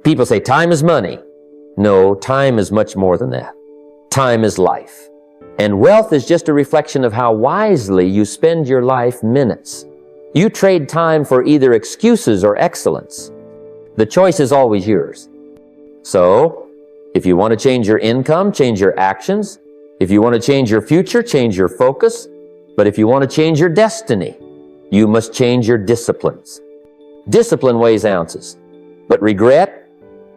People say time is money. No, time is much more than that. Time is life. And wealth is just a reflection of how wisely you spend your life minutes. You trade time for either excuses or excellence. The choice is always yours. So, if you want to change your income, change your actions. If you want to change your future, change your focus. But if you want to change your destiny, you must change your disciplines. Discipline weighs ounces, but regret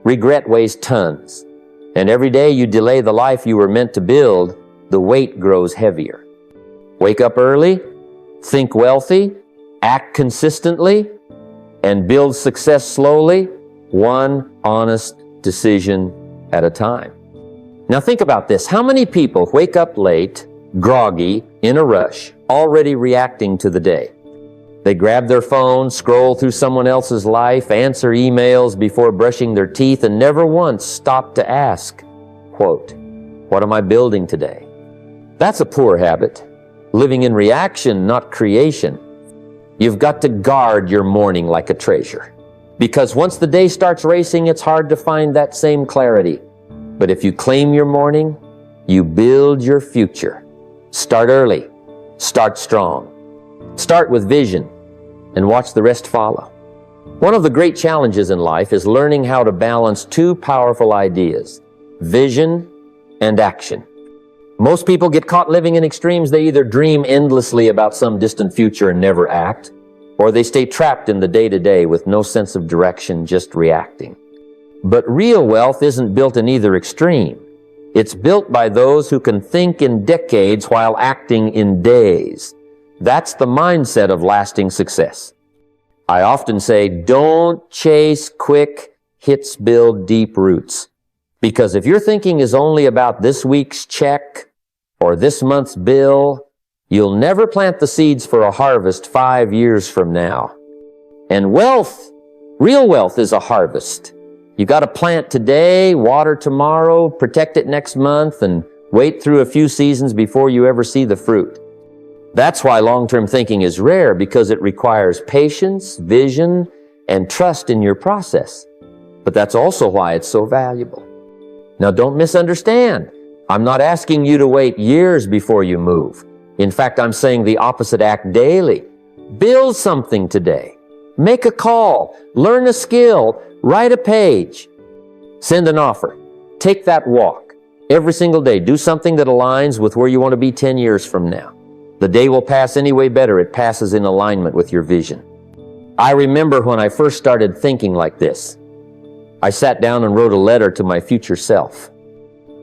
weighs tons. And every day you delay the life you were meant to build, the weight grows heavier. Wake up early, think wealthy, act consistently, and build success slowly, one honest decision at a time. Now think about this. How many people wake up late, groggy, in a rush, already reacting to the day? They grab their phone, scroll through someone else's life, answer emails before brushing their teeth, and never once stop to ask, quote, what am I building today? That's a poor habit, living in reaction, not creation. You've got to guard your morning like a treasure, because once the day starts racing, it's hard to find that same clarity. But if you claim your morning, you build your future. Start early, start strong. Start with vision and watch the rest follow. One of the great challenges in life is learning how to balance two powerful ideas, vision and action. Most people get caught living in extremes. They either dream endlessly about some distant future and never act, or they stay trapped in the day-to-day with no sense of direction, just reacting. But real wealth isn't built in either extreme. It's built by those who can think in decades while acting in days. That's the mindset of lasting success. I often say, don't chase quick hits, build deep roots. Because if your thinking is only about this week's check or this month's bill, you'll never plant the seeds for a harvest 5 years from now. And wealth, real wealth, is a harvest. You got to plant today, water tomorrow, protect it next month, and wait through a few seasons before you ever see the fruit. That's why long-term thinking is rare, because it requires patience, vision, and trust in your process. But that's also why it's so valuable. Now, don't misunderstand. I'm not asking you to wait years before you move. In fact, I'm saying the opposite. Act daily. Build something today. Make a call. Learn a skill. Write a page. Send an offer. Take that walk. Every single day, do something that aligns with where you want to be 10 years from now. The day will pass any way better. It passes in alignment with your vision. I remember when I first started thinking like this. I sat down and wrote a letter to my future self.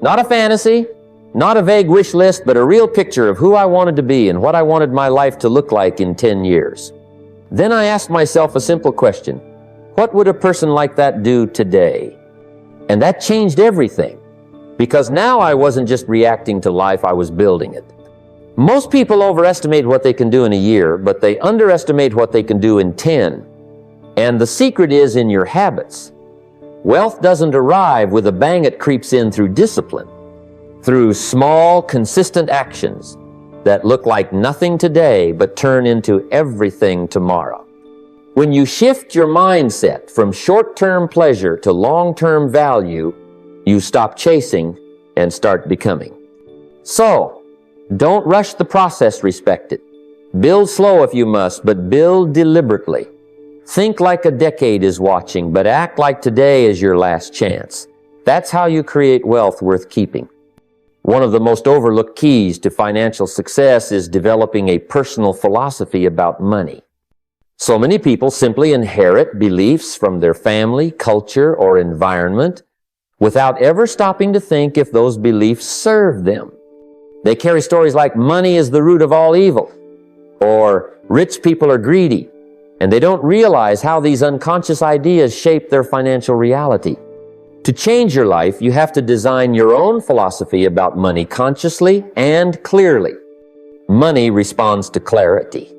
Not a fantasy, not a vague wish list, but a real picture of who I wanted to be and what I wanted my life to look like in 10 years. Then I asked myself a simple question. What would a person like that do today? And that changed everything, because now I wasn't just reacting to life, I was building it. Most people overestimate what they can do in a year, but they underestimate what they can do in 10. And the secret is in your habits. Wealth doesn't arrive with a bang. It creeps in through discipline, through small, consistent actions that look like nothing today but turn into everything tomorrow. When you shift your mindset from short-term pleasure to long-term value, you stop chasing and start becoming. So, don't rush the process, respect it. Build slow if you must, but build deliberately. Think like a decade is watching, but act like today is your last chance. That's how you create wealth worth keeping. One of the most overlooked keys to financial success is developing a personal philosophy about money. So many people simply inherit beliefs from their family, culture, or environment without ever stopping to think if those beliefs serve them. They carry stories like money is the root of all evil, or rich people are greedy, and they don't realize how these unconscious ideas shape their financial reality. To change your life, you have to design your own philosophy about money consciously and clearly. Money responds to clarity.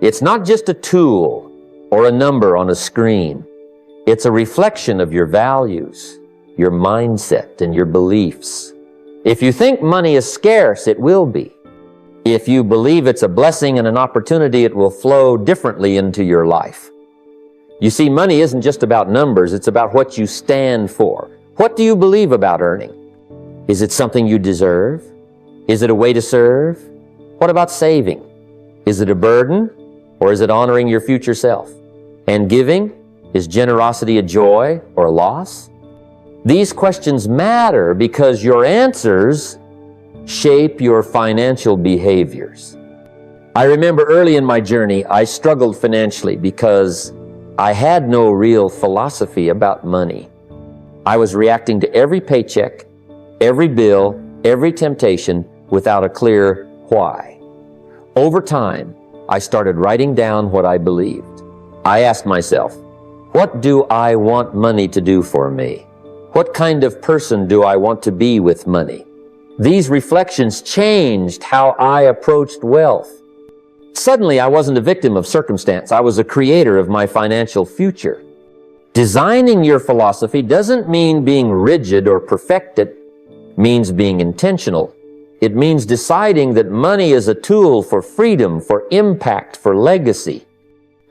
It's not just a tool or a number on a screen. It's a reflection of your values, your mindset, and your beliefs. If you think money is scarce, it will be. If you believe it's a blessing and an opportunity, it will flow differently into your life. You see, money isn't just about numbers, it's about what you stand for. What do you believe about earning? Is it something you deserve? Is it a way to serve? What about saving? Is it a burden, or is it honoring your future self? And giving? Is generosity a joy or a loss? These questions matter because your answers shape your financial behaviors. I remember early in my journey, I struggled financially because I had no real philosophy about money. I was reacting to every paycheck, every bill, every temptation without a clear why. Over time, I started writing down what I believed. I asked myself, what do I want money to do for me? What kind of person do I want to be with money? These reflections changed how I approached wealth. Suddenly, I wasn't a victim of circumstance. I was a creator of my financial future. Designing your philosophy doesn't mean being rigid or perfected. It means being intentional. It means deciding that money is a tool for freedom, for impact, for legacy.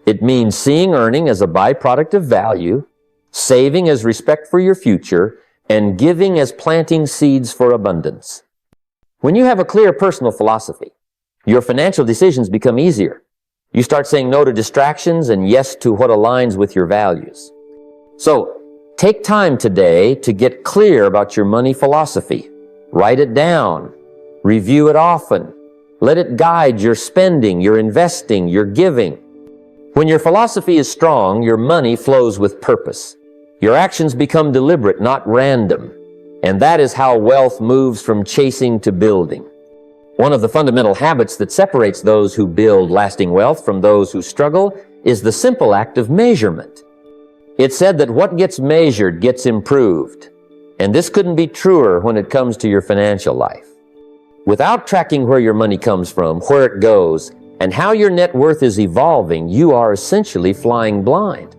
It means seeing earning as a byproduct of value, saving as respect for your future, and giving as planting seeds for abundance. When you have a clear personal philosophy, your financial decisions become easier. You start saying no to distractions and yes to what aligns with your values. So, take time today to get clear about your money philosophy. Write it down. Review it often. Let it guide your spending, your investing, your giving. When your philosophy is strong, your money flows with purpose. Your actions become deliberate, not random. And that is how wealth moves from chasing to building. One of the fundamental habits that separates those who build lasting wealth from those who struggle is the simple act of measurement. It's said that what gets measured gets improved. And this couldn't be truer when it comes to your financial life. Without tracking where your money comes from, where it goes, and how your net worth is evolving, you are essentially flying blind.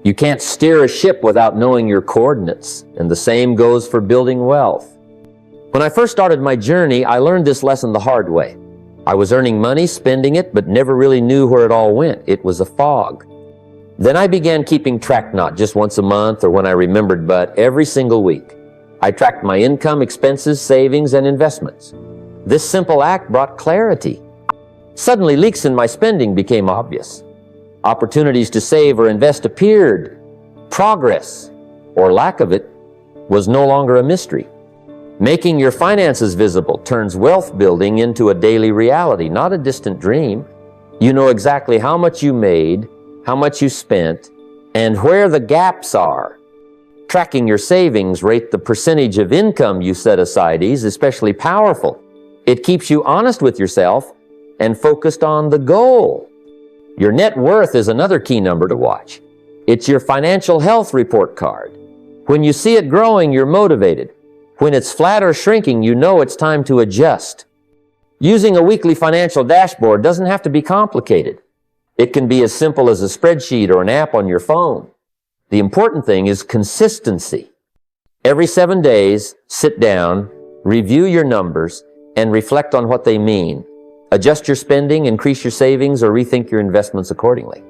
You can't steer a ship without knowing your coordinates, and the same goes for building wealth. When I first started my journey, I learned this lesson the hard way. I was earning money, spending it, but never really knew where it all went. It was a fog. Then I began keeping track, not just once a month or when I remembered, but every single week. I tracked my income, expenses, savings, and investments. This simple act brought clarity. Suddenly, leaks in my spending became obvious. Opportunities to save or invest appeared. Progress, or lack of it, was no longer a mystery. Making your finances visible turns wealth building into a daily reality, not a distant dream. You know exactly how much you made, how much you spent, and where the gaps are. Tracking your savings, rate the percentage of income you set aside is especially powerful. It keeps you honest with yourself and focused on the goal. Your net worth is another key number to watch. It's your financial health report card. When you see it growing, you're motivated. When it's flat or shrinking, you know it's time to adjust. Using a weekly financial dashboard doesn't have to be complicated. It can be as simple as a spreadsheet or an app on your phone. The important thing is consistency. Every 7 days, sit down, review your numbers, and reflect on what they mean. Adjust your spending, increase your savings, or rethink your investments accordingly.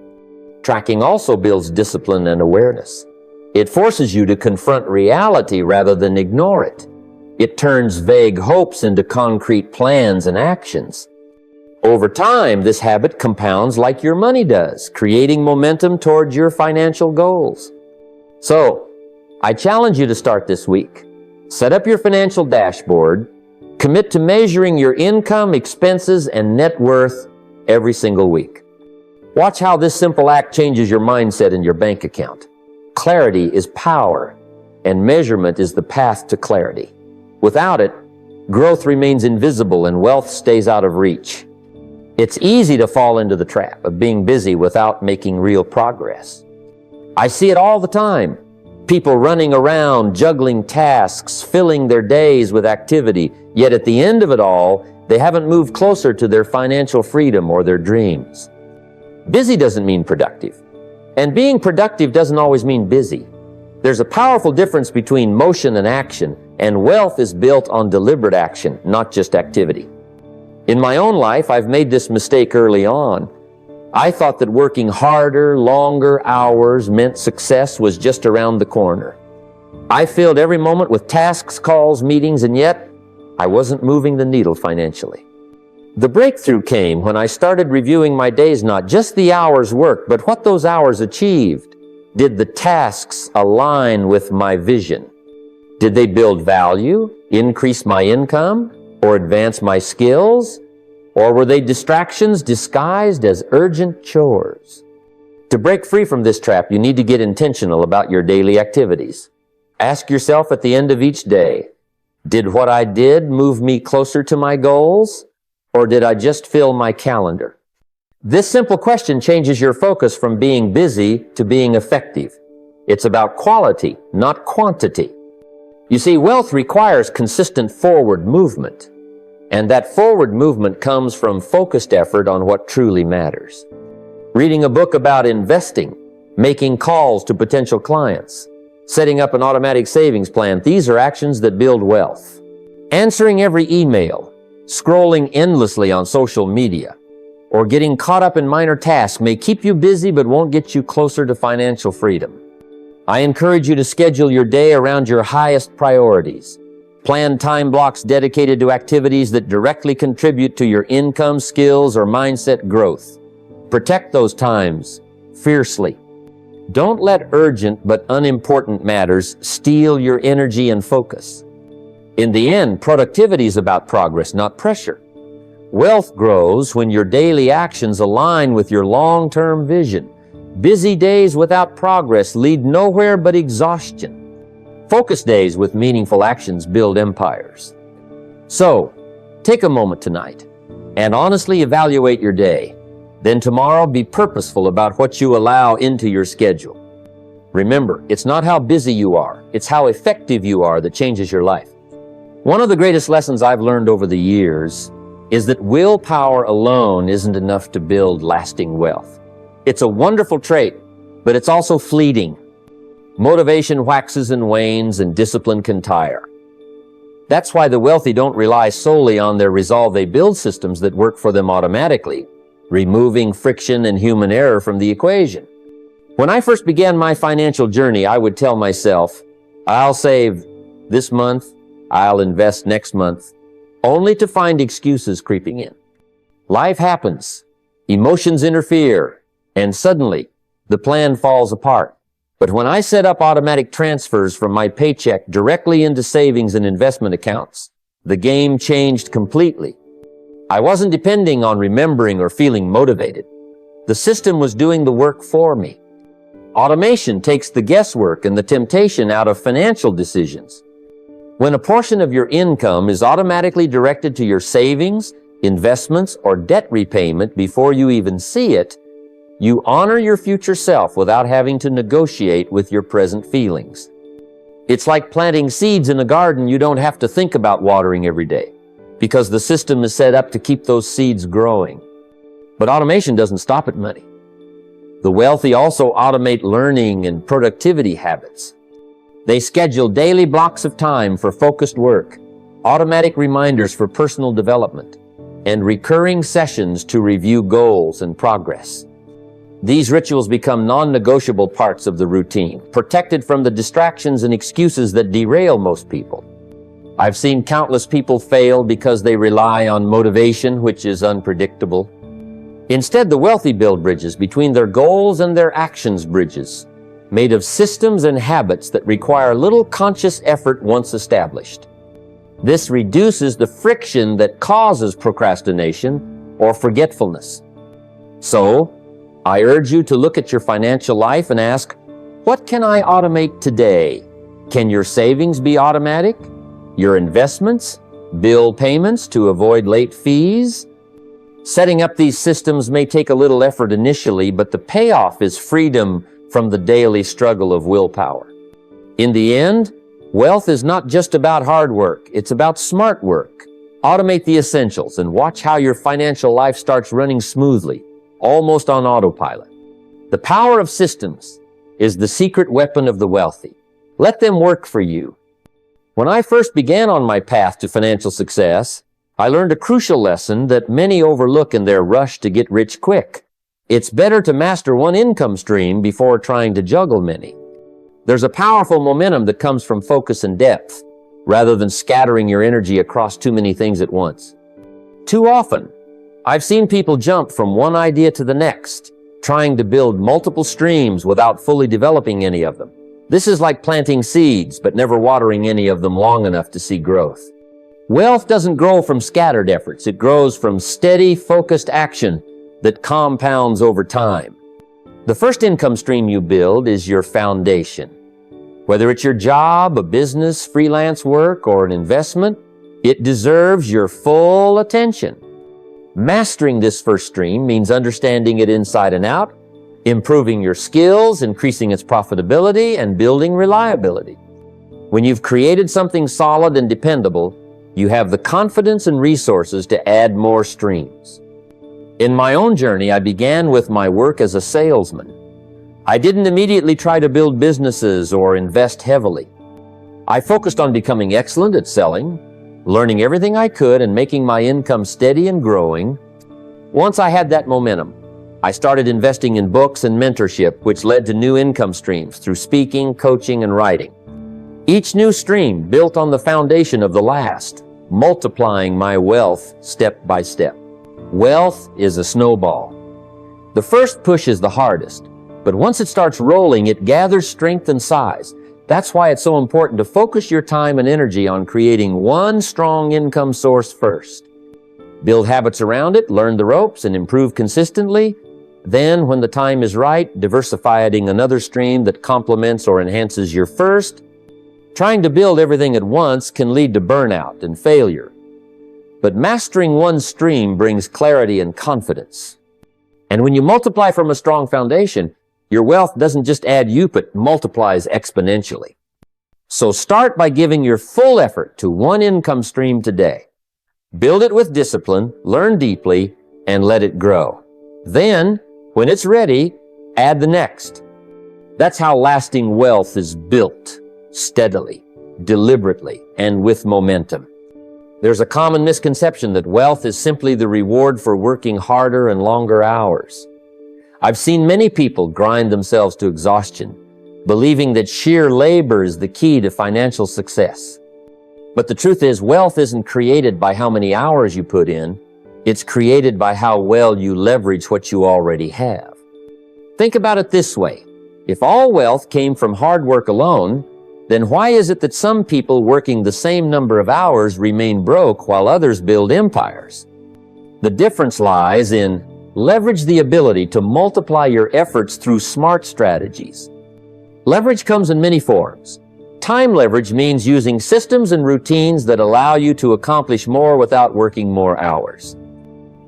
Tracking also builds discipline and awareness. It forces you to confront reality rather than ignore it. It turns vague hopes into concrete plans and actions. Over time, this habit compounds like your money does, creating momentum towards your financial goals. So, I challenge you to start this week. Set up your financial dashboard. Commit to measuring your income, expenses, and net worth every single week. Watch how this simple act changes your mindset and your bank account. Clarity is power, and measurement is the path to clarity. Without it, growth remains invisible and wealth stays out of reach. It's easy to fall into the trap of being busy without making real progress. I see it all the time. People running around, juggling tasks, filling their days with activity, yet at the end of it all, they haven't moved closer to their financial freedom or their dreams. Busy doesn't mean productive. And being productive doesn't always mean busy. There's a powerful difference between motion and action, and wealth is built on deliberate action, not just activity. In my own life, I've made this mistake early on. I thought that working harder, longer hours meant success was just around the corner. I filled every moment with tasks, calls, meetings, and yet I wasn't moving the needle financially. The breakthrough came when I started reviewing my days, not just the hours worked, but what those hours achieved. Did the tasks align with my vision? Did they build value, increase my income, or advance my skills? Or were they distractions disguised as urgent chores? To break free from this trap, you need to get intentional about your daily activities. Ask yourself at the end of each day, did what I did move me closer to my goals, or did I just fill my calendar? This simple question changes your focus from being busy to being effective. It's about quality, not quantity. You see, wealth requires consistent forward movement. And that forward movement comes from focused effort on what truly matters. Reading a book about investing, making calls to potential clients, setting up an automatic savings plan, these are actions that build wealth. Answering every email, scrolling endlessly on social media, or getting caught up in minor tasks may keep you busy but won't get you closer to financial freedom. I encourage you to schedule your day around your highest priorities. Plan time blocks dedicated to activities that directly contribute to your income, skills, or mindset growth. Protect those times fiercely. Don't let urgent but unimportant matters steal your energy and focus. In the end, productivity is about progress, not pressure. Wealth grows when your daily actions align with your long-term vision. Busy days without progress lead nowhere but exhaustion. Focus days with meaningful actions build empires. So, take a moment tonight and honestly evaluate your day. Then tomorrow, be purposeful about what you allow into your schedule. Remember, it's not how busy you are, it's how effective you are that changes your life. One of the greatest lessons I've learned over the years is that willpower alone isn't enough to build lasting wealth. It's a wonderful trait, but it's also fleeting. Motivation waxes and wanes, and discipline can tire. That's why the wealthy don't rely solely on their resolve. They build systems that work for them automatically, removing friction and human error from the equation. When I first began my financial journey, I would tell myself, I'll save this month, I'll invest next month, only to find excuses creeping in. Life happens, emotions interfere, and suddenly the plan falls apart. But when I set up automatic transfers from my paycheck directly into savings and investment accounts, the game changed completely. I wasn't depending on remembering or feeling motivated. The system was doing the work for me. Automation takes the guesswork and the temptation out of financial decisions. When a portion of your income is automatically directed to your savings, investments, or debt repayment before you even see it, you honor your future self without having to negotiate with your present feelings. It's like planting seeds in a garden you don't have to think about watering every day, because the system is set up to keep those seeds growing. But automation doesn't stop at money. The wealthy also automate learning and productivity habits. They schedule daily blocks of time for focused work, automatic reminders for personal development, and recurring sessions to review goals and progress. These rituals become non-negotiable parts of the routine, protected from the distractions and excuses that derail most people. I've seen countless people fail because they rely on motivation, which is unpredictable. Instead, the wealthy build bridges between their goals and their actions, bridges made of systems and habits that require little conscious effort once established. This reduces the friction that causes procrastination or forgetfulness. So, I urge you to look at your financial life and ask, what can I automate today? Can your savings be automatic? Your investments? Bill payments to avoid late fees? Setting up these systems may take a little effort initially, but the payoff is freedom from the daily struggle of willpower. In the end, wealth is not just about hard work, it's about smart work. Automate the essentials and watch how your financial life starts running smoothly, almost on autopilot. The power of systems is the secret weapon of the wealthy. Let them work for you. When I first began on my path to financial success, I learned a crucial lesson that many overlook in their rush to get rich quick. It's better to master one income stream before trying to juggle many. There's a powerful momentum that comes from focus and depth, rather than scattering your energy across too many things at once. Too often, I've seen people jump from one idea to the next, trying to build multiple streams without fully developing any of them. This is like planting seeds, but never watering any of them long enough to see growth. Wealth doesn't grow from scattered efforts. It grows from steady, focused action that compounds over time. The first income stream you build is your foundation. Whether it's your job, a business, freelance work, or an investment, it deserves your full attention. Mastering this first stream means understanding it inside and out, improving your skills, increasing its profitability, and building reliability. When you've created something solid and dependable, you have the confidence and resources to add more streams. In my own journey, I began with my work as a salesman. I didn't immediately try to build businesses or invest heavily. I focused on becoming excellent at selling, learning everything I could, and making my income steady and growing. Once I had that momentum, I started investing in books and mentorship, which led to new income streams through speaking, coaching, and writing. Each new stream built on the foundation of the last, multiplying my wealth step by step. Wealth is a snowball. The first push is the hardest, but once it starts rolling, it gathers strength and size. That's why it's so important to focus your time and energy on creating one strong income source first. Build habits around it, learn the ropes, and improve consistently. Then, when the time is right, diversify adding another stream that complements or enhances your first. Trying to build everything at once can lead to burnout and failure. But mastering one stream brings clarity and confidence. And when you multiply from a strong foundation, your wealth doesn't just add you, but multiplies exponentially. So start by giving your full effort to one income stream today. Build it with discipline, learn deeply, and let it grow. Then, when it's ready, add the next. That's how lasting wealth is built, steadily, deliberately, and with momentum. There's a common misconception that wealth is simply the reward for working harder and longer hours. I've seen many people grind themselves to exhaustion, believing that sheer labor is the key to financial success. But the truth is, wealth isn't created by how many hours you put in. It's created by how well you leverage what you already have. Think about it this way. If all wealth came from hard work alone, then why is it that some people working the same number of hours remain broke while others build empires? The difference lies in leverage the ability to multiply your efforts through smart strategies. Leverage comes in many forms. Time leverage means using systems and routines that allow you to accomplish more without working more hours.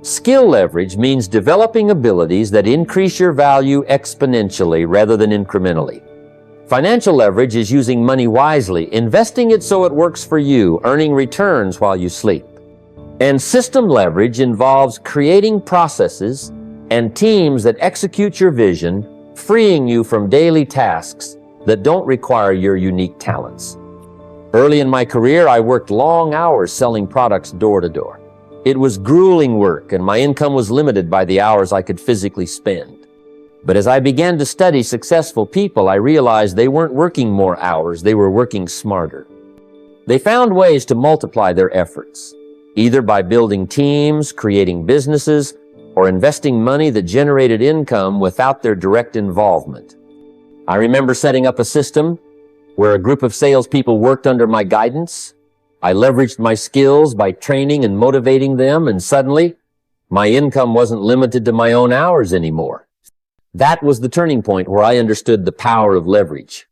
Skill leverage means developing abilities that increase your value exponentially rather than incrementally. Financial leverage is using money wisely, investing it so it works for you, earning returns while you sleep. And system leverage involves creating processes and teams that execute your vision, freeing you from daily tasks that don't require your unique talents. Early in my career, I worked long hours selling products door to door. It was grueling work, and my income was limited by the hours I could physically spend. But as I began to study successful people, I realized they weren't working more hours, they were working smarter. They found ways to multiply their efforts, either by building teams, creating businesses, or investing money that generated income without their direct involvement. I remember setting up a system where a group of salespeople worked under my guidance. I leveraged my skills by training and motivating them, and suddenly, my income wasn't limited to my own hours anymore. That was the turning point where I understood the power of leverage.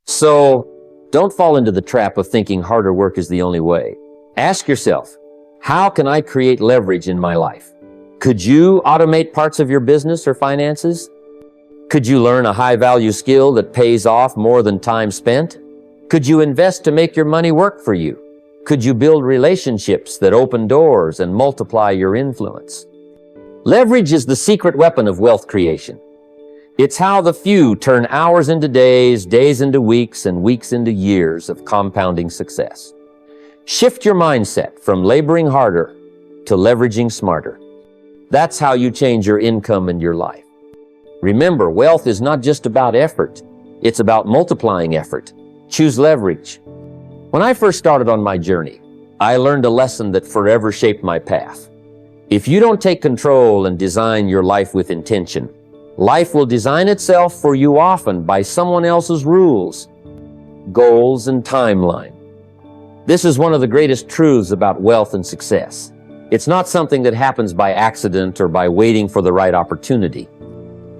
So, don't fall into the trap of thinking harder work is the only way. Ask yourself, how can I create leverage in my life? Could you automate parts of your business or finances? Could you learn a high-value skill that pays off more than time spent? Could you invest to make your money work for you? Could you build relationships that open doors and multiply your influence? Leverage is the secret weapon of wealth creation. It's how the few turn hours into days, days into weeks, and weeks into years of compounding success. Shift your mindset from laboring harder to leveraging smarter. That's how you change your income and your life. Remember, wealth is not just about effort. It's about multiplying effort. Choose leverage. When I first started on my journey, I learned a lesson that forever shaped my path. If you don't take control and design your life with intention, life will design itself for you often by someone else's rules, goals, and timeline. This is one of the greatest truths about wealth and success. It's not something that happens by accident or by waiting for the right opportunity.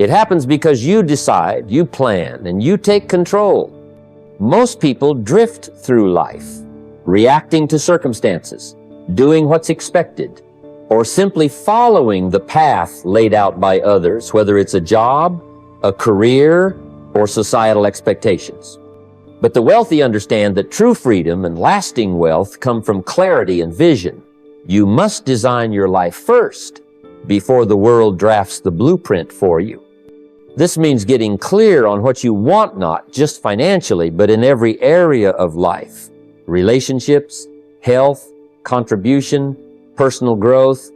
It happens because you decide, you plan, and you take control. Most people drift through life, reacting to circumstances, doing what's expected, or simply following the path laid out by others, whether it's a job, a career, or societal expectations. But the wealthy understand that true freedom and lasting wealth come from clarity and vision. You must design your life first before the world drafts the blueprint for you. This means getting clear on what you want, not just financially, but in every area of life. Relationships, health, contribution, personal growth.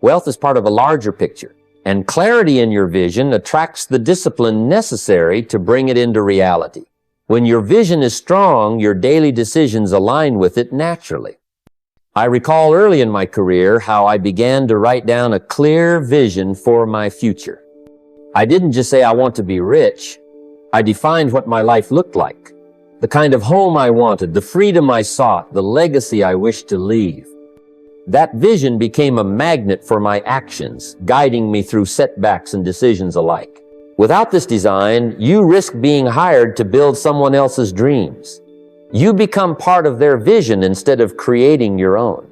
Wealth is part of a larger picture, and clarity in your vision attracts the discipline necessary to bring it into reality. When your vision is strong, your daily decisions align with it naturally. I recall early in my career how I began to write down a clear vision for my future. I didn't just say I want to be rich. I defined what my life looked like, the kind of home I wanted, the freedom I sought, the legacy I wished to leave. That vision became a magnet for my actions, guiding me through setbacks and decisions alike. Without this design, you risk being hired to build someone else's dreams. You become part of their vision instead of creating your own.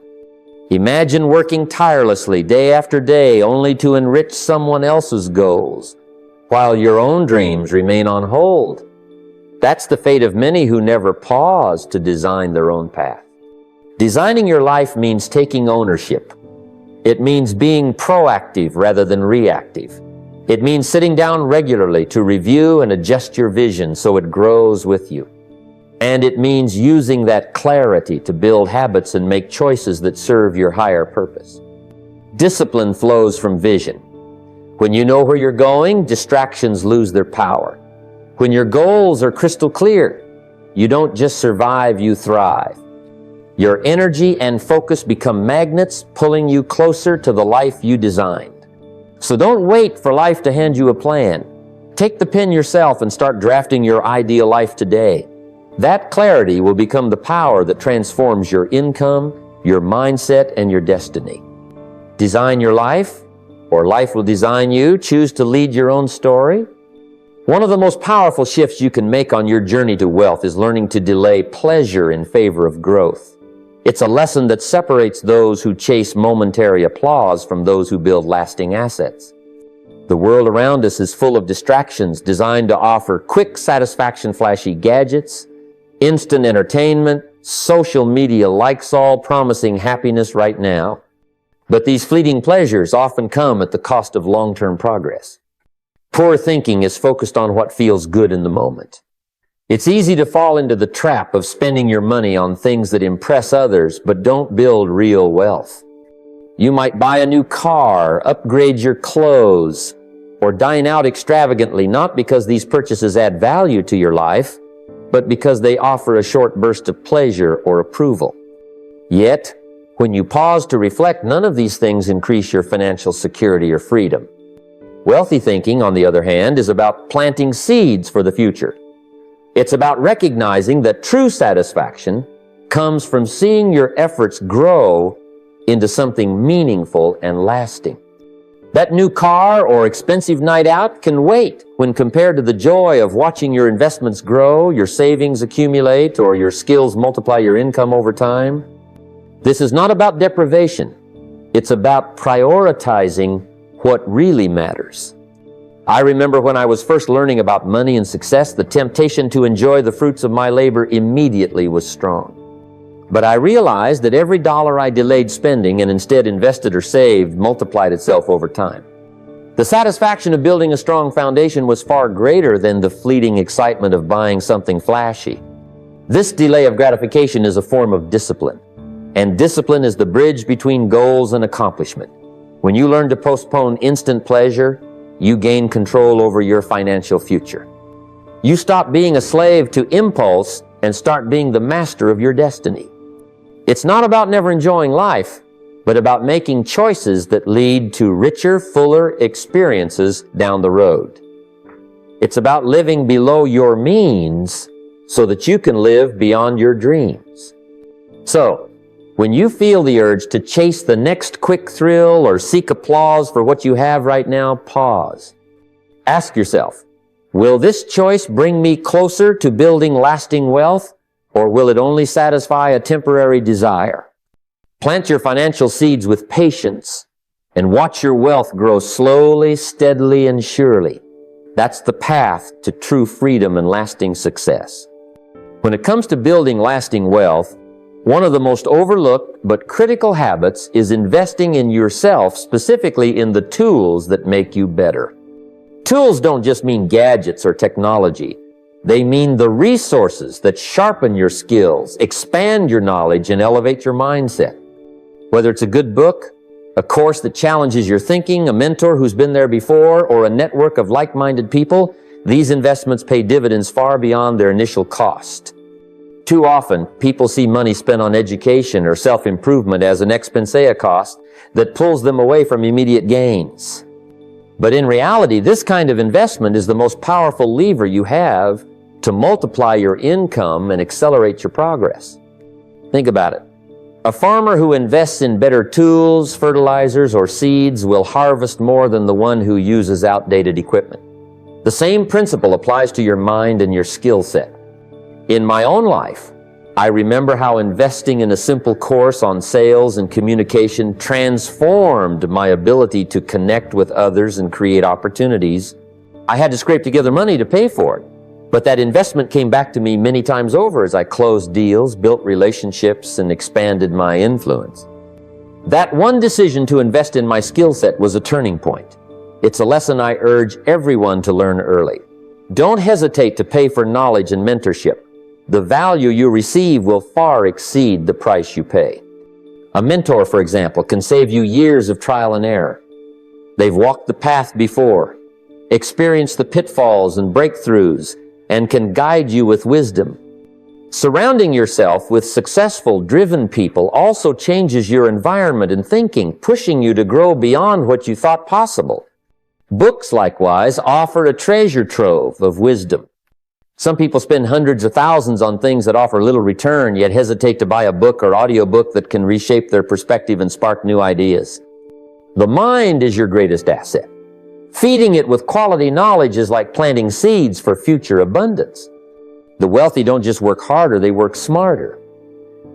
Imagine working tirelessly day after day only to enrich someone else's goals, while your own dreams remain on hold. That's the fate of many who never pause to design their own path. Designing your life means taking ownership. It means being proactive rather than reactive. It means sitting down regularly to review and adjust your vision so it grows with you. And it means using that clarity to build habits and make choices that serve your higher purpose. Discipline flows from vision. When you know where you're going, distractions lose their power. When your goals are crystal clear, you don't just survive, you thrive. Your energy and focus become magnets, pulling you closer to the life you designed. So don't wait for life to hand you a plan. Take the pen yourself and start drafting your ideal life today. That clarity will become the power that transforms your income, your mindset, and your destiny. Design your life, or life will design you. Choose to lead your own story. One of the most powerful shifts you can make on your journey to wealth is learning to delay pleasure in favor of growth. It's a lesson that separates those who chase momentary applause from those who build lasting assets. The world around us is full of distractions designed to offer quick satisfaction, flashy gadgets, instant entertainment, social media likes all, promising happiness right now. But these fleeting pleasures often come at the cost of long-term progress. Poor thinking is focused on what feels good in the moment. It's easy to fall into the trap of spending your money on things that impress others but don't build real wealth. You might buy a new car, upgrade your clothes, or dine out extravagantly, not because these purchases add value to your life, but because they offer a short burst of pleasure or approval. Yet, when you pause to reflect, none of these things increase your financial security or freedom. Wealthy thinking, on the other hand, is about planting seeds for the future. It's about recognizing that true satisfaction comes from seeing your efforts grow into something meaningful and lasting. That new car or expensive night out can wait when compared to the joy of watching your investments grow, your savings accumulate, or your skills multiply your income over time. This is not about deprivation. It's about prioritizing what really matters. I remember when I was first learning about money and success, the temptation to enjoy the fruits of my labor immediately was strong. But I realized that every dollar I delayed spending and instead invested or saved multiplied itself over time. The satisfaction of building a strong foundation was far greater than the fleeting excitement of buying something flashy. This delay of gratification is a form of discipline, and discipline is the bridge between goals and accomplishment. When you learn to postpone instant pleasure, you gain control over your financial future. You stop being a slave to impulse and start being the master of your destiny. It's not about never enjoying life, but about making choices that lead to richer, fuller experiences down the road. It's about living below your means so that you can live beyond your dreams. So, when you feel the urge to chase the next quick thrill or seek applause for what you have right now, pause. Ask yourself, will this choice bring me closer to building lasting wealth, or will it only satisfy a temporary desire? Plant your financial seeds with patience and watch your wealth grow slowly, steadily, and surely. That's the path to true freedom and lasting success. When it comes to building lasting wealth, one of the most overlooked but critical habits is investing in yourself, specifically in the tools that make you better. Tools don't just mean gadgets or technology. They mean the resources that sharpen your skills, expand your knowledge, and elevate your mindset. Whether it's a good book, a course that challenges your thinking, a mentor who's been there before, or a network of like-minded people, these investments pay dividends far beyond their initial cost. Too often, people see money spent on education or self-improvement as an expense cost that pulls them away from immediate gains. But in reality, this kind of investment is the most powerful lever you have to multiply your income and accelerate your progress. Think about it. A farmer who invests in better tools, fertilizers, or seeds will harvest more than the one who uses outdated equipment. The same principle applies to your mind and your skill set. In my own life, I remember how investing in a simple course on sales and communication transformed my ability to connect with others and create opportunities. I had to scrape together money to pay for it, but that investment came back to me many times over as I closed deals, built relationships, and expanded my influence. That one decision to invest in my skill set was a turning point. It's a lesson I urge everyone to learn early. Don't hesitate to pay for knowledge and mentorship. The value you receive will far exceed the price you pay. A mentor, for example, can save you years of trial and error. They've walked the path before, experienced the pitfalls and breakthroughs, and can guide you with wisdom. Surrounding yourself with successful, driven people also changes your environment and thinking, pushing you to grow beyond what you thought possible. Books, likewise, offer a treasure trove of wisdom. Some people spend hundreds of thousands on things that offer little return, yet hesitate to buy a book or audiobook that can reshape their perspective and spark new ideas. The mind is your greatest asset. Feeding it with quality knowledge is like planting seeds for future abundance. The wealthy don't just work harder, they work smarter.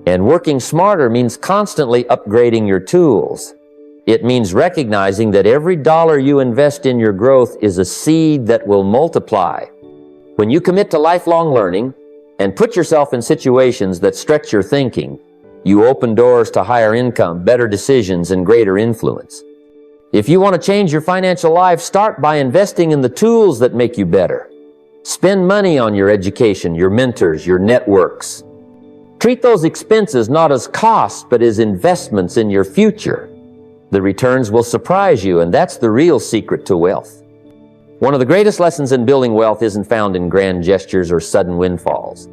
And working smarter means constantly upgrading your tools. It means recognizing that every dollar you invest in your growth is a seed that will multiply. When you commit to lifelong learning and put yourself in situations that stretch your thinking, you open doors to higher income, better decisions, and greater influence. If you want to change your financial life, start by investing in the tools that make you better. Spend money on your education, your mentors, your networks. Treat those expenses not as costs, but as investments in your future. The returns will surprise you, and that's the real secret to wealth. One of the greatest lessons in building wealth isn't found in grand gestures or sudden windfalls.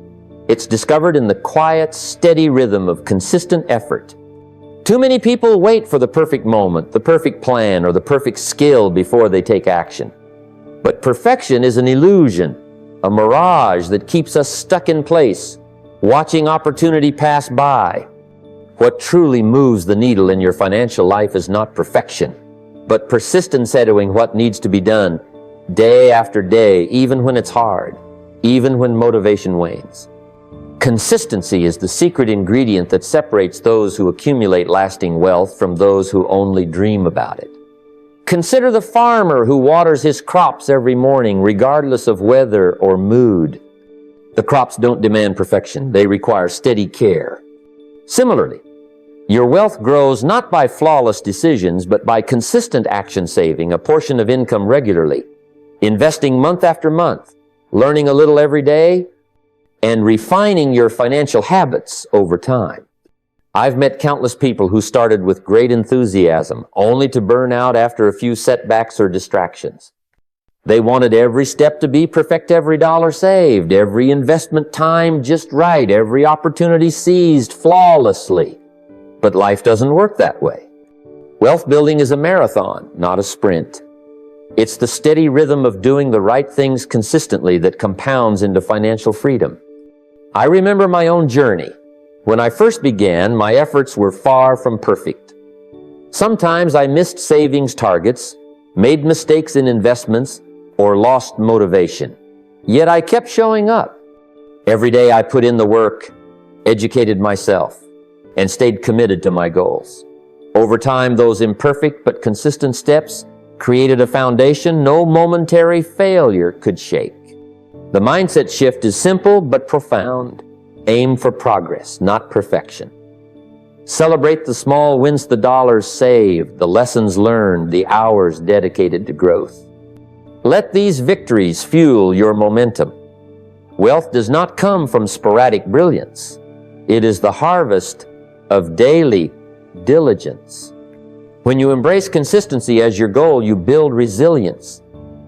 It's discovered in the quiet, steady rhythm of consistent effort. Too many people wait for the perfect moment, the perfect plan, or the perfect skill before they take action. But perfection is an illusion, a mirage that keeps us stuck in place, watching opportunity pass by. What truly moves the needle in your financial life is not perfection, but persistence at doing what needs to be done day after day, even when it's hard, even when motivation wanes. Consistency is the secret ingredient that separates those who accumulate lasting wealth from those who only dream about it. Consider the farmer who waters his crops every morning, regardless of weather or mood. The crops don't demand perfection. They require steady care. Similarly, your wealth grows not by flawless decisions, but by consistent action, saving a portion of income regularly, investing month after month, learning a little every day, and refining your financial habits over time. I've met countless people who started with great enthusiasm, only to burn out after a few setbacks or distractions. They wanted every step to be perfect, every dollar saved, every investment timed just right, every opportunity seized flawlessly. But life doesn't work that way. Wealth building is a marathon, not a sprint. It's the steady rhythm of doing the right things consistently that compounds into financial freedom. I remember my own journey. When I first began, my efforts were far from perfect. Sometimes I missed savings targets, made mistakes in investments, or lost motivation. Yet I kept showing up. Every day I put in the work, educated myself, and stayed committed to my goals. Over time, those imperfect but consistent steps created a foundation no momentary failure could shake. The mindset shift is simple but profound. Aim for progress, not perfection. Celebrate the small wins, the dollars saved, the lessons learned, the hours dedicated to growth. Let these victories fuel your momentum. Wealth does not come from sporadic brilliance. It is the harvest of daily diligence. When you embrace consistency as your goal, you build resilience.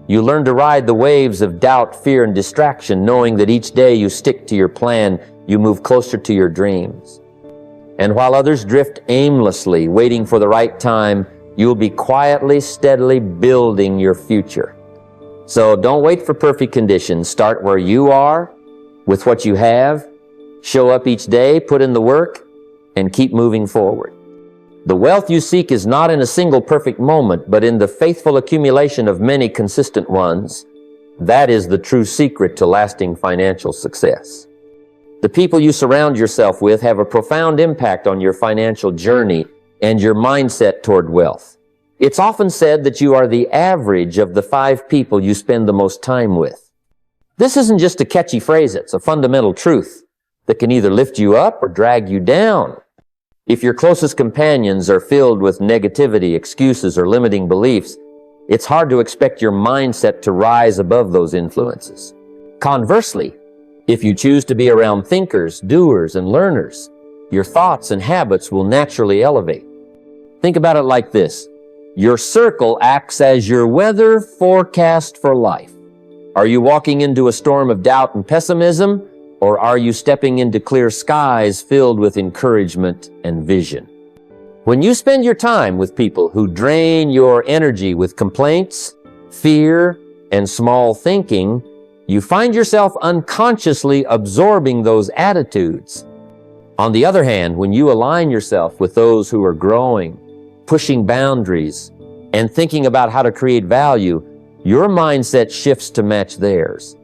You learn to ride the waves of doubt, fear, and distraction, knowing that each day you stick to your plan, you move closer to your dreams. And while others drift aimlessly, waiting for the right time, you'll be quietly, steadily building your future. So don't wait for perfect conditions. Start where you are, with what you have. Show up each day, put in the work, and keep moving forward. The wealth you seek is not in a single perfect moment, but in the faithful accumulation of many consistent ones. That is the true secret to lasting financial success. The people you surround yourself with have a profound impact on your financial journey and your mindset toward wealth. It's often said that you are the average of the 5 people you spend the most time with. This isn't just a catchy phrase, it's a fundamental truth that can either lift you up or drag you down. If your closest companions are filled with negativity, excuses, or limiting beliefs, it's hard to expect your mindset to rise above those influences. Conversely, if you choose to be around thinkers, doers, and learners, your thoughts and habits will naturally elevate. Think about it like this. Your circle acts as your weather forecast for life. Are you walking into a storm of doubt and pessimism, or are you stepping into clear skies filled with encouragement and vision? When you spend your time with people who drain your energy with complaints, fear, and small thinking, you find yourself unconsciously absorbing those attitudes. On the other hand, when you align yourself with those who are growing, pushing boundaries, and thinking about how to create value, your mindset shifts to match theirs.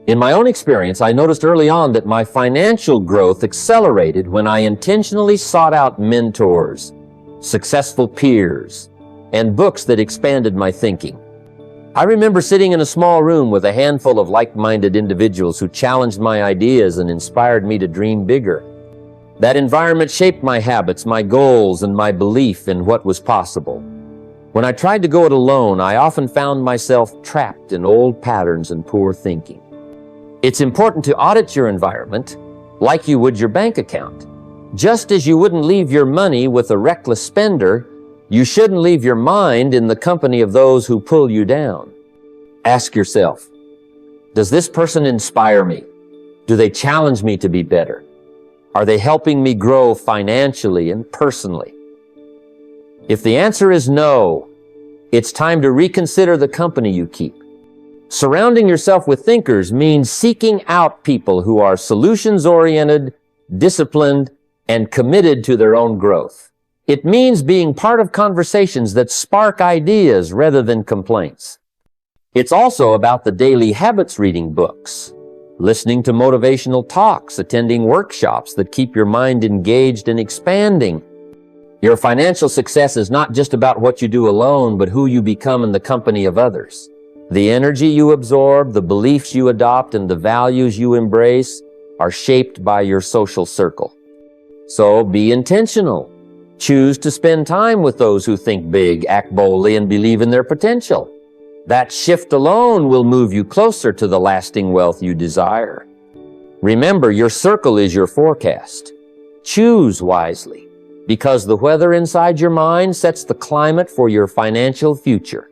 In my own experience, I noticed early on that my financial growth accelerated when I intentionally sought out mentors, successful peers, and books that expanded my thinking. I remember sitting in a small room with a handful of like-minded individuals who challenged my ideas and inspired me to dream bigger. That environment shaped my habits, my goals, and my belief in what was possible. When I tried to go it alone, I often found myself trapped in old patterns and poor thinking. It's important to audit your environment like you would your bank account. Just as you wouldn't leave your money with a reckless spender, you shouldn't leave your mind in the company of those who pull you down. Ask yourself, does this person inspire me? Do they challenge me to be better? Are they helping me grow financially and personally? If the answer is no, it's time to reconsider the company you keep. Surrounding yourself with thinkers means seeking out people who are solutions-oriented, disciplined, and committed to their own growth. It means being part of conversations that spark ideas rather than complaints. It's also about the daily habits, reading books, listening to motivational talks, attending workshops that keep your mind engaged and expanding. Your financial success is not just about what you do alone, but who you become in the company of others. The energy you absorb, the beliefs you adopt, and the values you embrace are shaped by your social circle. So be intentional. Choose to spend time with those who think big, act boldly, and believe in their potential. That shift alone will move you closer to the lasting wealth you desire. Remember, your circle is your forecast. Choose wisely, because the weather inside your mind sets the climate for your financial future.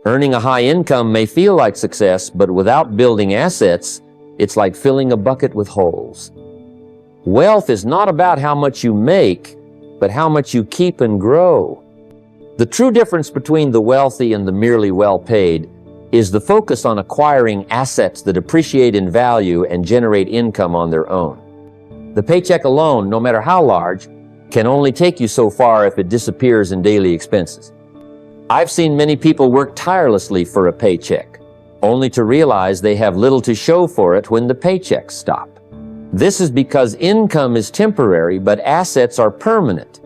Earning a high income may feel like success, but without building assets, it's like filling a bucket with holes. Wealth is not about how much you make, but how much you keep and grow. The true difference between the wealthy and the merely well-paid is the focus on acquiring assets that appreciate in value and generate income on their own. The paycheck alone, no matter how large, can only take you so far if it disappears in daily expenses. I've seen many people work tirelessly for a paycheck, only to realize they have little to show for it when the paychecks stop. This is because income is temporary, but assets are permanent.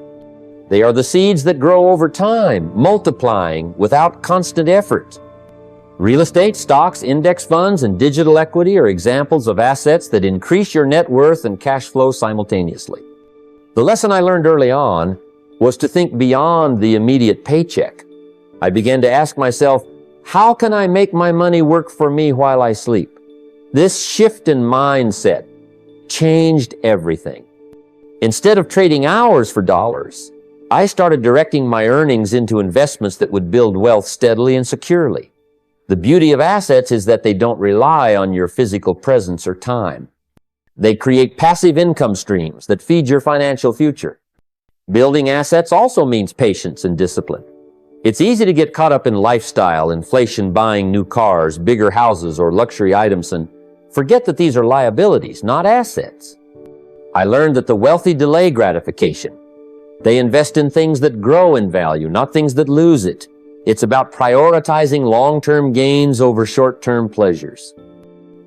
They are the seeds that grow over time, multiplying without constant effort. Real estate, stocks, index funds, and digital equity are examples of assets that increase your net worth and cash flow simultaneously. The lesson I learned early on was to think beyond the immediate paycheck. I began to ask myself, how can I make my money work for me while I sleep? This shift in mindset changed everything. Instead of trading hours for dollars, I started directing my earnings into investments that would build wealth steadily and securely. The beauty of assets is that they don't rely on your physical presence or time. They create passive income streams that feed your financial future. Building assets also means patience and discipline. It's easy to get caught up in lifestyle, inflation, buying new cars, bigger houses, or luxury items, and forget that these are liabilities, not assets. I learned that the wealthy delay gratification. They invest in things that grow in value, not things that lose it. It's about prioritizing long-term gains over short-term pleasures.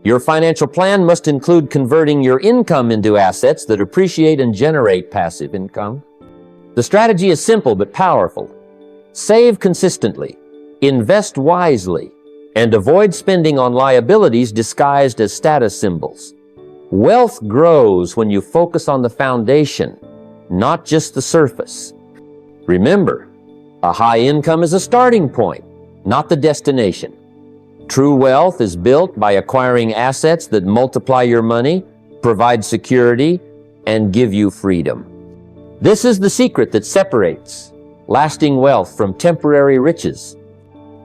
Your financial plan must include converting your income into assets that appreciate and generate passive income. The strategy is simple but powerful. Save consistently, invest wisely, and avoid spending on liabilities disguised as status symbols. Wealth grows when you focus on the foundation, not just the surface. Remember, a high income is a starting point, not the destination. True wealth is built by acquiring assets that multiply your money, provide security, and give you freedom. This is the secret that separates lasting wealth from temporary riches.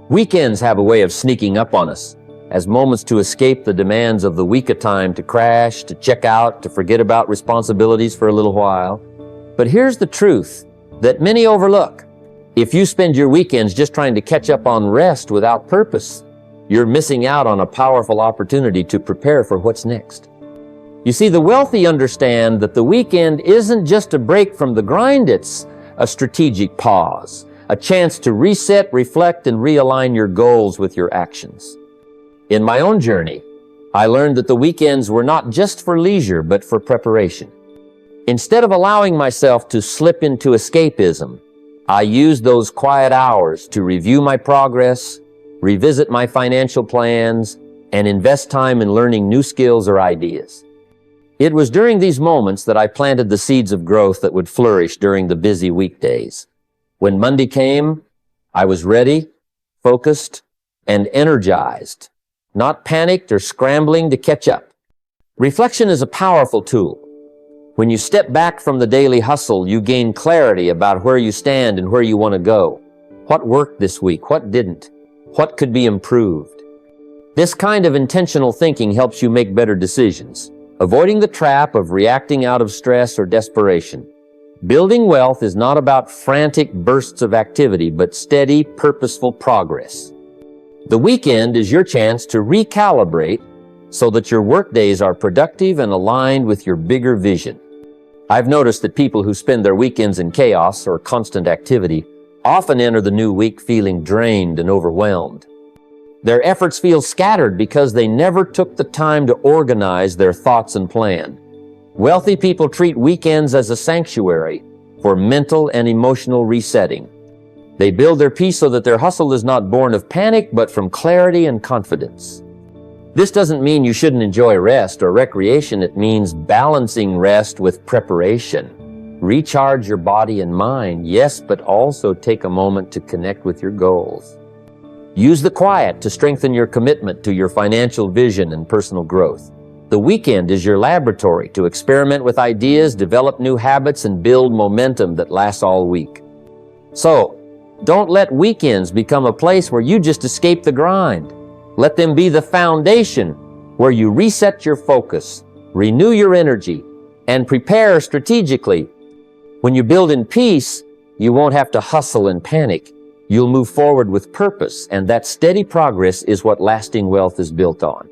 Weekends have a way of sneaking up on us as moments to escape the demands of the week of time, to crash, to check out, to forget about responsibilities for a little while. But here's the truth that many overlook. If you spend your weekends just trying to catch up on rest without purpose, you're missing out on a powerful opportunity to prepare for what's next. You see, the wealthy understand that the weekend isn't just a break from the grind, it's a strategic pause, a chance to reset, reflect, and realign your goals with your actions. In my own journey, I learned that the weekends were not just for leisure, but for preparation. Instead of allowing myself to slip into escapism, I used those quiet hours to review my progress, revisit my financial plans, and invest time in learning new skills or ideas. It was during these moments that I planted the seeds of growth that would flourish during the busy weekdays. When Monday came, I was ready, focused, and energized, not panicked or scrambling to catch up. Reflection is a powerful tool. When you step back from the daily hustle, you gain clarity about where you stand and where you want to go. What worked this week? What didn't? What could be improved? This kind of intentional thinking helps you make better decisions, avoiding the trap of reacting out of stress or desperation. Building wealth is not about frantic bursts of activity, but steady, purposeful progress. The weekend is your chance to recalibrate so that your workdays are productive and aligned with your bigger vision. I've noticed that people who spend their weekends in chaos or constant activity often enter the new week feeling drained and overwhelmed. Their efforts feel scattered because they never took the time to organize their thoughts and plan. Wealthy people treat weekends as a sanctuary for mental and emotional resetting. They build their peace so that their hustle is not born of panic, but from clarity and confidence. This doesn't mean you shouldn't enjoy rest or recreation. It means balancing rest with preparation. Recharge your body and mind, yes, but also take a moment to connect with your goals. Use the quiet to strengthen your commitment to your financial vision and personal growth. The weekend is your laboratory to experiment with ideas, develop new habits, and build momentum that lasts all week. So, don't let weekends become a place where you just escape the grind. Let them be the foundation where you reset your focus, renew your energy, and prepare strategically. When you build in peace, you won't have to hustle and panic. You'll move forward with purpose, and that steady progress is what lasting wealth is built on.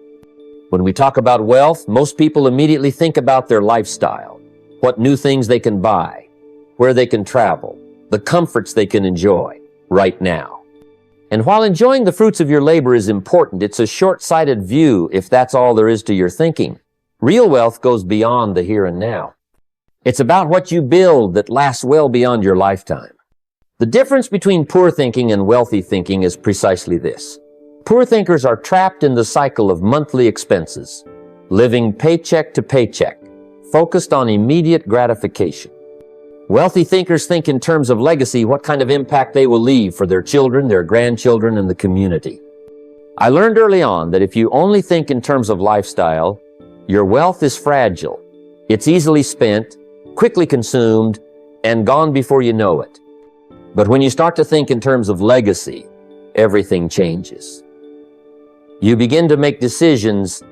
When we talk about wealth, most people immediately think about their lifestyle, what new things they can buy, where they can travel, the comforts they can enjoy right now. And while enjoying the fruits of your labor is important, it's a short-sighted view if that's all there is to your thinking. Real wealth goes beyond the here and now. It's about what you build that lasts well beyond your lifetime. The difference between poor thinking and wealthy thinking is precisely this. Poor thinkers are trapped in the cycle of monthly expenses, living paycheck to paycheck, focused on immediate gratification. Wealthy thinkers think in terms of legacy, what kind of impact they will leave for their children, their grandchildren, and the community. I learned early on that if you only think in terms of lifestyle, your wealth is fragile. It's easily spent, quickly consumed, and gone before you know it. But when you start to think in terms of legacy, everything changes. You begin to make decisions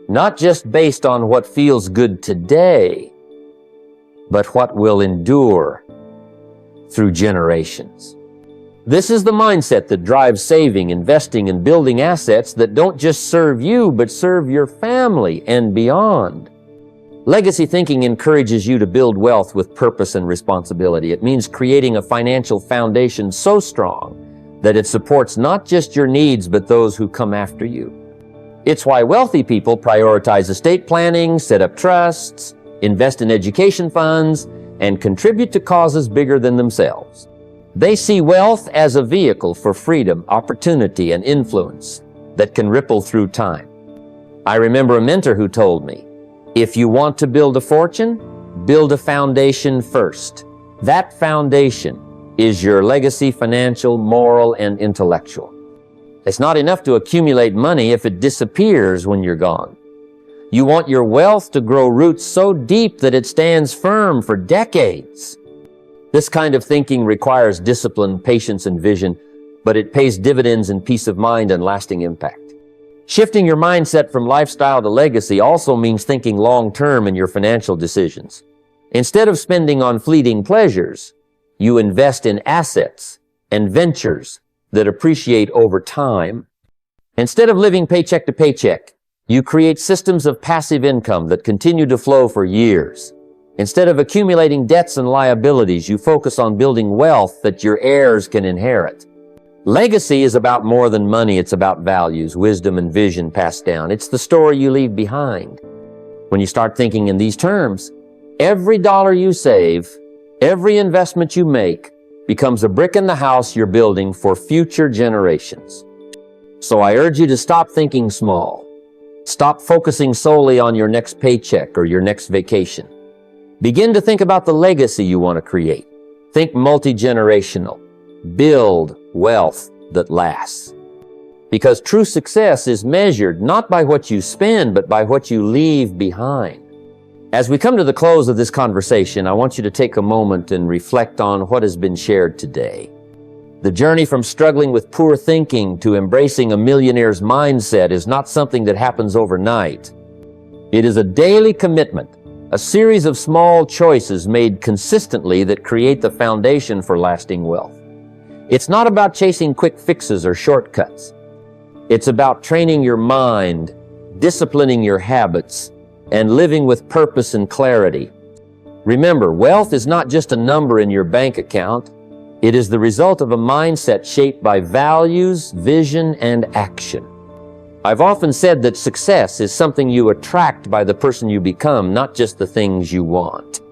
not just based on what feels good today, but what will endure through generations. This is the mindset that drives saving, investing, and building assets that don't just serve you, but serve your family and beyond. Legacy thinking encourages you to build wealth with purpose and responsibility. It means creating a financial foundation so strong that it supports not just your needs, but those who come after you. It's why wealthy people prioritize estate planning, set up trusts, invest in education funds, and contribute to causes bigger than themselves. They see wealth as a vehicle for freedom, opportunity, and influence that can ripple through time. I remember a mentor who told me, if you want to build a fortune, build a foundation first. That foundation is your legacy, financial, moral, and intellectual. It's not enough to accumulate money if it disappears when you're gone. You want your wealth to grow roots so deep that it stands firm for decades. This kind of thinking requires discipline, patience, and vision, but it pays dividends in peace of mind and lasting impact. Shifting your mindset from lifestyle to legacy also means thinking long-term in your financial decisions. Instead of spending on fleeting pleasures, you invest in assets and ventures that appreciate over time. Instead of living paycheck to paycheck, you create systems of passive income that continue to flow for years. Instead of accumulating debts and liabilities, you focus on building wealth that your heirs can inherit. Legacy is about more than money. It's about values, wisdom, and vision passed down. It's the story you leave behind. When you start thinking in these terms, every dollar you save, every investment you make becomes a brick in the house you're building for future generations. So I urge you to stop thinking small. Stop focusing solely on your next paycheck or your next vacation. Begin to think about the legacy you want to create. Think multi-generational. Build wealth that lasts. Because true success is measured not by what you spend, but by what you leave behind. As we come to the close of this conversation, I want you to take a moment and reflect on what has been shared today. The journey from struggling with poor thinking to embracing a millionaire's mindset is not something that happens overnight. It is a daily commitment, a series of small choices made consistently that create the foundation for lasting wealth. It's not about chasing quick fixes or shortcuts. It's about training your mind, disciplining your habits, and living with purpose and clarity. Remember, wealth is not just a number in your bank account. It is the result of a mindset shaped by values, vision, and action. I've often said that success is something you attract by the person you become, not just the things you want.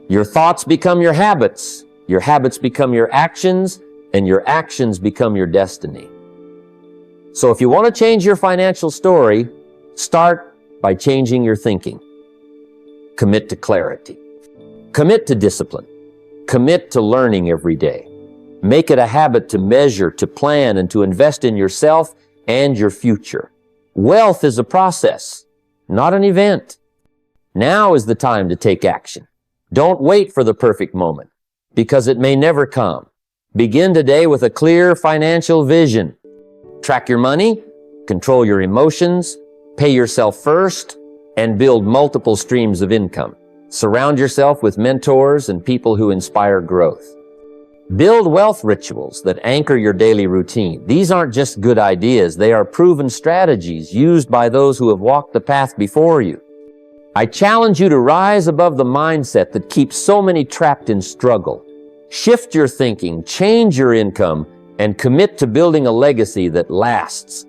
Your thoughts become your habits become your actions, and your actions become your destiny. So if you want to change your financial story, start by changing your thinking. Commit to clarity. Commit to discipline. Commit to learning every day. Make it a habit to measure, to plan, and to invest in yourself and your future. Wealth is a process, not an event. Now is the time to take action. Don't wait for the perfect moment, because it may never come. Begin today with a clear financial vision. Track your money, control your emotions, pay yourself first, and build multiple streams of income. Surround yourself with mentors and people who inspire growth. Build wealth rituals that anchor your daily routine. These aren't just good ideas, they are proven strategies used by those who have walked the path before you. I challenge you to rise above the mindset that keeps so many trapped in struggle. Shift your thinking, change your income, and commit to building a legacy that lasts.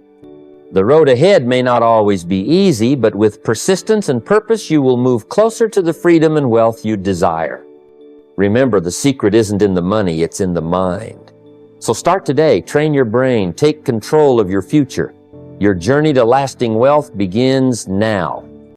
The road ahead may not always be easy, but with persistence and purpose, you will move closer to the freedom and wealth you desire. Remember, the secret isn't in the money, it's in the mind. So start today, train your brain, take control of your future. Your journey to lasting wealth begins now.